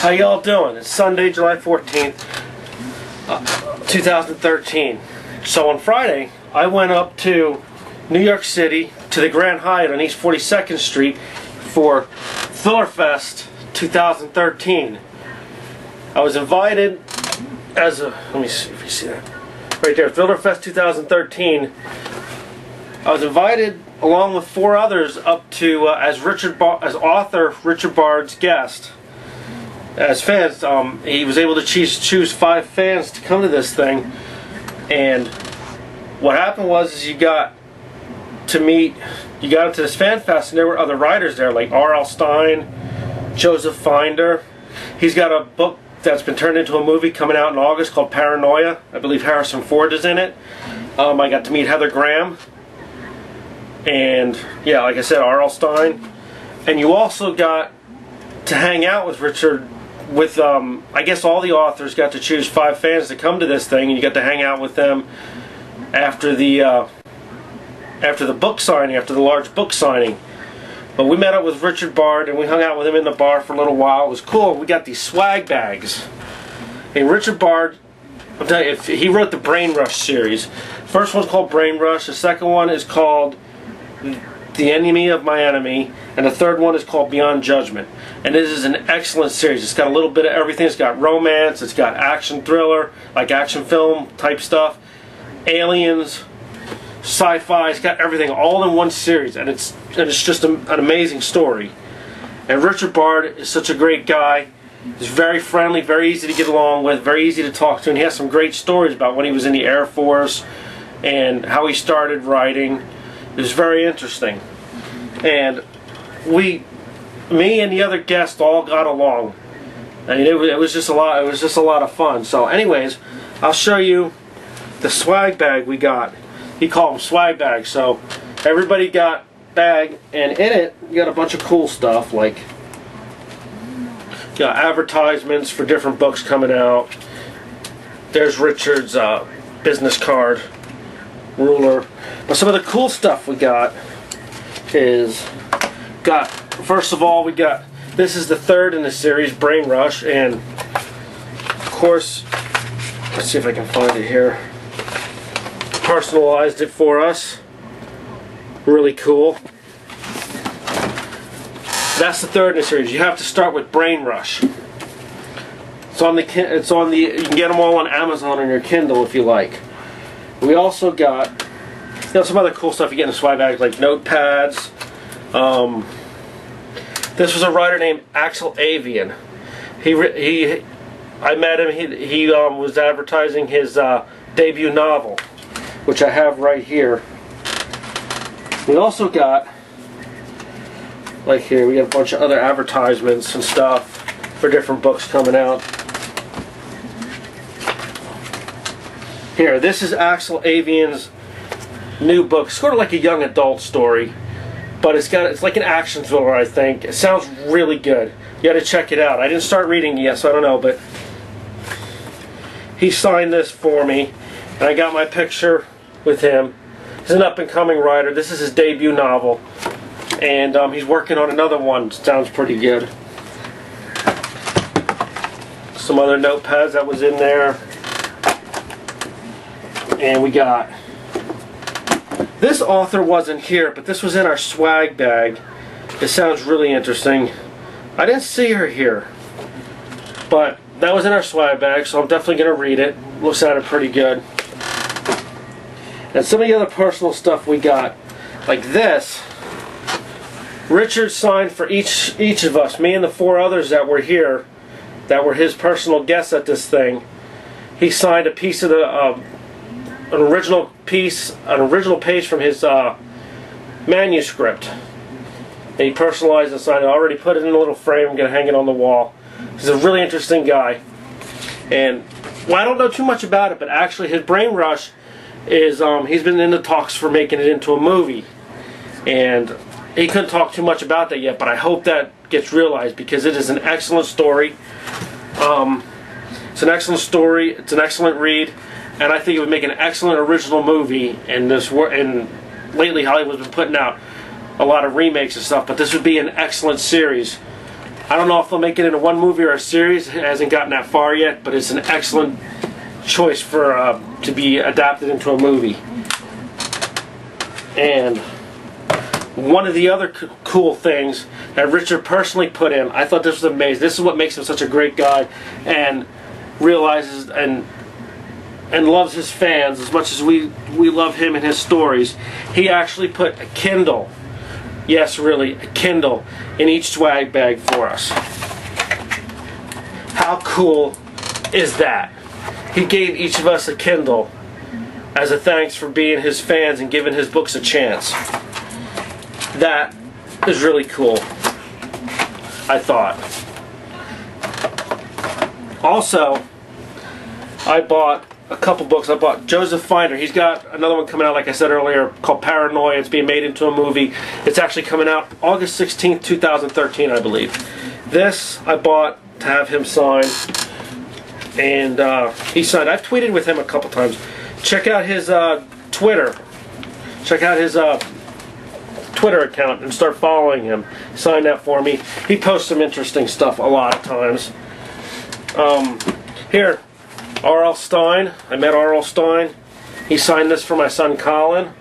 How y'all doing? It's Sunday, July 14th, 2013. So on Friday, I went up to New York City to the Grand Hyatt on East 42nd Street for Thrillerfest 2013. I was invited as a, let me see if you see that, right there, Thrillerfest 2013. I was invited along with 4 others up to as author Richard Bard's guest. As fans, he was able to choose 5 fans to come to this thing, and what happened was you got into this FanFest, and there were other writers there like R.L. Stine, Joseph Finder. He's got a book that's been turned into a movie coming out in August called Paranoia. I believe Harrison Ford is in it. I got to meet Heather Graham, and yeah, like I said, R.L. Stine. And you also got to hang out with Richard, with I guess all the authors got to choose 5 fans to come to this thing, and you got to hang out with them after the book signing, after the large book signing. But we met up with Richard Bard and we hung out with him in the bar for a little while. It was cool. We got these swag bags. And Richard Bard, I'll tell you, he wrote the Brain Rush series. First one's called Brain Rush. The second one is called The Enemy of My Enemy. And the third one is called Beyond Judgment. And this is an excellent series. It's got a little bit of everything. It's got romance. It's got action thriller, like action film type stuff. Aliens, sci-fi. It's got everything all in one series, and it's just an amazing story. And Richard Bard is such a great guy. He's very friendly, very easy to get along with, very easy to talk to, and he has some great stories about when he was in the Air Force and how he started writing. It was very interesting, and me and the other guests all got along. I mean, it was just a lot. It was just a lot of fun. So, anyways, I'll show you the swag bag we got. He called them swag bags. So everybody got bag, and in it you got a bunch of cool stuff, like you got advertisements for different books coming out. There's Richard's business card, ruler. But some of the cool stuff we got is first of all, this is the 3rd in the series, Brain Rush, and of course, let's see if I can find it here. Personalized it for us. Really cool. That's the 3rd in the series. You have to start with Brain Rush. You can get them all on Amazon on your Kindle if you like. We also got some other cool stuff you get in the swag bag, like notepads. This was a writer named Axel Avian. I met him. He was advertising his debut novel, which I have right here. We also got, like here, we got a bunch of other advertisements and stuff for different books coming out. Here, this is Axel Avian's new book, sort of like a young adult story, but it's like an action thriller, I think. It sounds really good. You got to check it out. I didn't start reading it yet, so I don't know, but he signed this for me, and I got my picture with him. He's an up-and-coming writer. This is his debut novel, and he's working on another one. Sounds pretty good. Some other notepads that was in there, and we got, this author wasn't here, but this was in our swag bag. It sounds really interesting. I didn't see her here, but that was in our swag bag, so I'm definitely going to read it. Looks at it pretty good. And some of the other personal stuff we got, like this, Richard signed for each of us, me and the 4 others that were here, that were his personal guests at this thing. He signed a piece of an original page from his manuscript. And he personalized and signed it. I already put it in a little frame. I'm going to hang it on the wall. He's a really interesting guy. And, well, I don't know too much about it, but actually his Brain Rush is, he's been in the talks for making it into a movie. And he couldn't talk too much about that yet, but I hope that gets realized, because it is an excellent story. It's an excellent story. It's an excellent read. And I think it would make an excellent original movie. And lately Hollywood's been putting out a lot of remakes and stuff, but this would be an excellent series. I don't know if they'll make it into one movie or a series. It hasn't gotten that far yet, but it's an excellent choice for to be adapted into a movie. And one of the other cool things that Richard personally put in, I thought this was amazing. This is what makes him such a great guy, and realizes and loves his fans as much as we love him and his stories. He actually put a Kindle, yes really, a Kindle in each swag bag for us. How cool is that? He gave each of us a Kindle as a thanks for being his fans and giving his books a chance. That is really cool, I thought. Also, I bought a couple books. I bought Joseph Finder. He's got another one coming out, like I said earlier, called Paranoia. It's being made into a movie. It's actually coming out August 16th, 2013, I believe. This I bought to have him sign, and he signed. I've tweeted with him a couple times. Check out his Twitter. Check out his Twitter account and start following him. Sign that for me. He posts some interesting stuff a lot of times. Here, R.L. Stine. I met R.L. Stine. He signed this for my son Colin.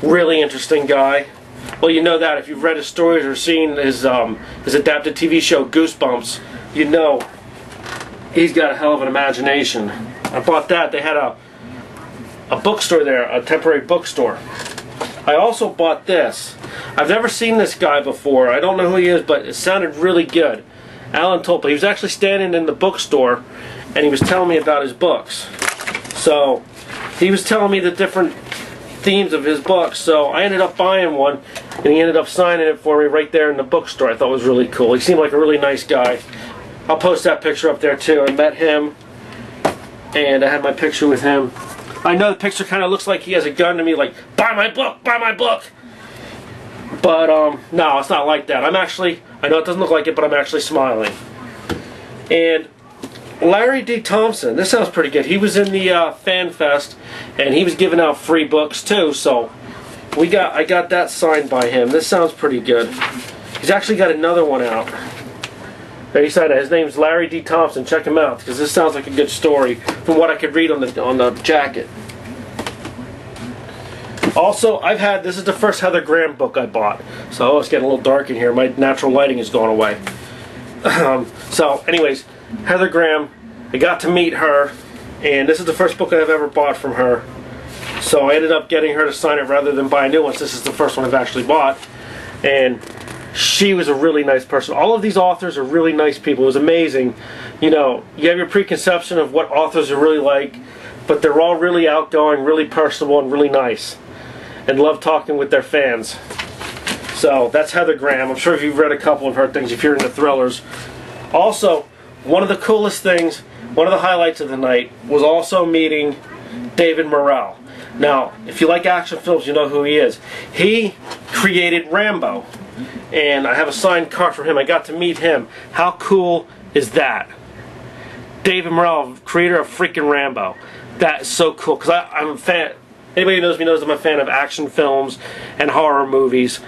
Really interesting guy. Well, you know that if you've read his stories or seen his adapted TV show Goosebumps, you know he's got a hell of an imagination. I bought that. They had a bookstore there, a temporary bookstore. I also bought this. I've never seen this guy before. I don't know who he is, but it sounded really good. Alan Tolpa. He was actually standing in the bookstore, and he was telling me about his books. So he was telling me the different themes of his books. So I ended up buying one, and he ended up signing it for me right there in the bookstore. I thought it was really cool. He seemed like a really nice guy. I'll post that picture up there too. I met him, and I had my picture with him. I know the picture kind of looks like he has a gun to me, like, buy my book, buy my book. But, no, it's not like that. I'm actually, I know it doesn't look like it, but I'm actually smiling. And Larry D. Thompson, this sounds pretty good. He was in the FanFest, and he was giving out free books too, so I got that signed by him. This sounds pretty good. He's actually got another one out. There he signed it. His name's Larry D. Thompson. Check him out, because this sounds like a good story from what I could read on the jacket. Also, this is the first Heather Graham book I bought. So, it's getting a little dark in here. My natural lighting is going away. So, anyways, Heather Graham, I got to meet her, and this is the first book I've ever bought from her. So, I ended up getting her to sign it rather than buy a new one. This is the first one I've actually bought. And she was a really nice person. All of these authors are really nice people. It was amazing. You know, you have your preconception of what authors are really like, but they're all really outgoing, really personable, and really nice, and love talking with their fans. So that's Heather Graham. I'm sure if you've read a couple of her things, if you're into thrillers. Also, one of the coolest things, one of the highlights of the night, was also meeting David Morrell. Now, if you like action films, you know who he is. He created Rambo, and I have a signed card from him. I got to meet him. How cool is that? David Morrell, creator of freaking Rambo. That is so cool, because I'm a fan. Anybody who knows me knows I'm a fan of action films and horror movies,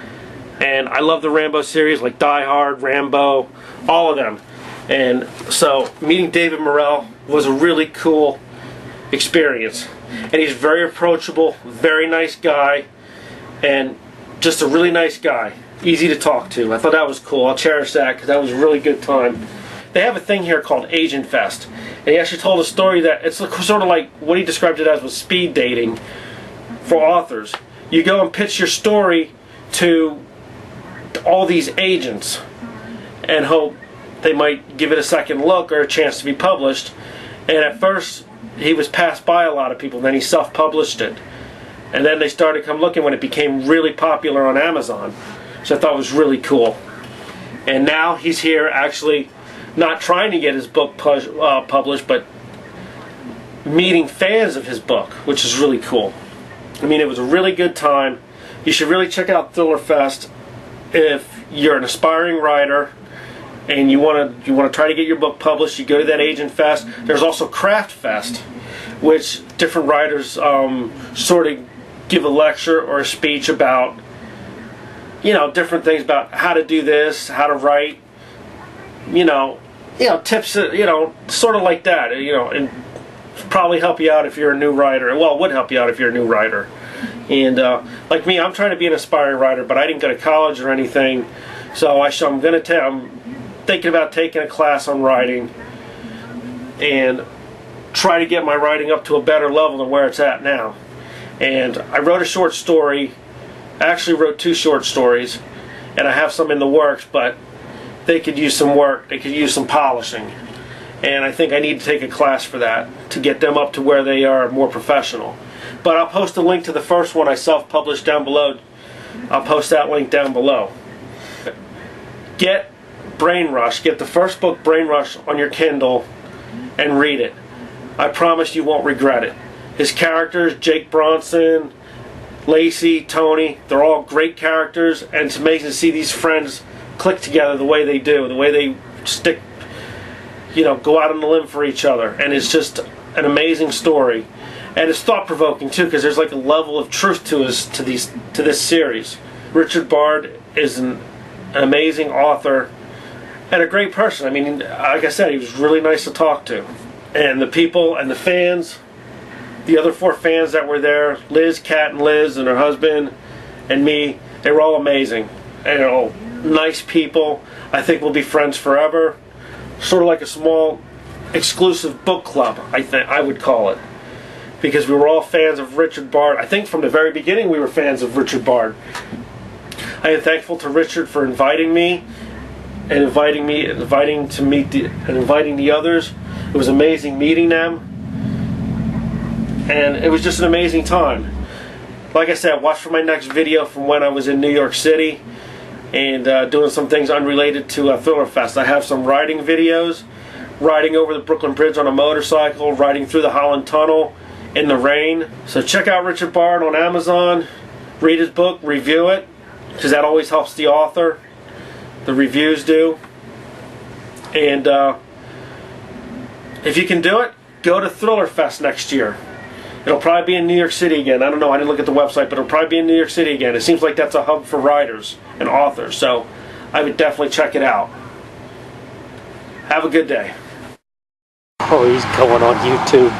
and I love the Rambo series, like Die Hard, Rambo, all of them. And so meeting David Morrell was a really cool experience. And he's very approachable, very nice guy, and just a really nice guy. Easy to talk to. I thought that was cool. I'll cherish that, because that was a really good time. They have a thing here called Agent Fest, and he actually told a story that it's sort of like what he described it as was speed dating for authors. You go and pitch your story to all these agents and hope they might give it a second look or a chance to be published. And at first he was passed by a lot of people, then he self-published it, and then they started to come looking when it became really popular on Amazon, which I thought was really cool. And now he's here actually not trying to get his book published, but meeting fans of his book, which is really cool. I mean, it was a really good time. You should really check out Thrillerfest if you're an aspiring writer and you want to try to get your book published. You go to that Agent Fest. There's also Craft Fest, which different writers sort of give a lecture or a speech about, you know, different things about how to do this, how to write, tips, sort of like that, and probably help you out if you're a new writer. Well, it would help you out if you're a new writer. And like me, I'm trying to be an aspiring writer, but I didn't go to college or anything, so I'm thinking about taking a class on writing and try to get my writing up to a better level than where it's at now. And I wrote a short story. I actually wrote 2 short stories, and I have some in the works, but they could use some work. They could use some polishing. And I think I need to take a class for that to get them up to where they are more professional. But I'll post a link to the first one I self-published down below. I'll post that link down below. Get Brain Rush. Get the first book, Brain Rush, on your Kindle and read it. I promise you won't regret it. His characters, Jake Bronson, Lacey, Tony, they're all great characters, and it's amazing to see these friends click together the way they do, the way they stick, go out on the limb for each other. And it's just an amazing story. And it's thought-provoking too, because there's like a level of truth to this series. Richard Bard is an amazing author and a great person. I mean, like I said, he was really nice to talk to. And the people and the fans, the other 4 fans that were there, Liz, Kat, and Liz, and her husband, and me, they were all amazing. And nice people. I think we'll be friends forever. Sort of like a small, exclusive book club, I would call it. Because we were all fans of Richard Bard. I think from the very beginning we were fans of Richard Bard. I am thankful to Richard for inviting me, and inviting the others. It was amazing meeting them, and it was just an amazing time. Like I said, watch for my next video from when I was in New York City and doing some things unrelated to Thrillerfest. I have some riding videos, riding over the Brooklyn Bridge on a motorcycle, riding through the Holland Tunnel in the rain. So check out Richard Bard on Amazon, read his book, review it, because that always helps the author. The reviews do. And if you can do it, go to Thrillerfest next year. It'll probably be in New York City again. I don't know, I didn't look at the website, but it'll probably be in New York City again. It seems like that's a hub for writers and authors, so I would definitely check it out. Have a good day. Oh, he's going on YouTube.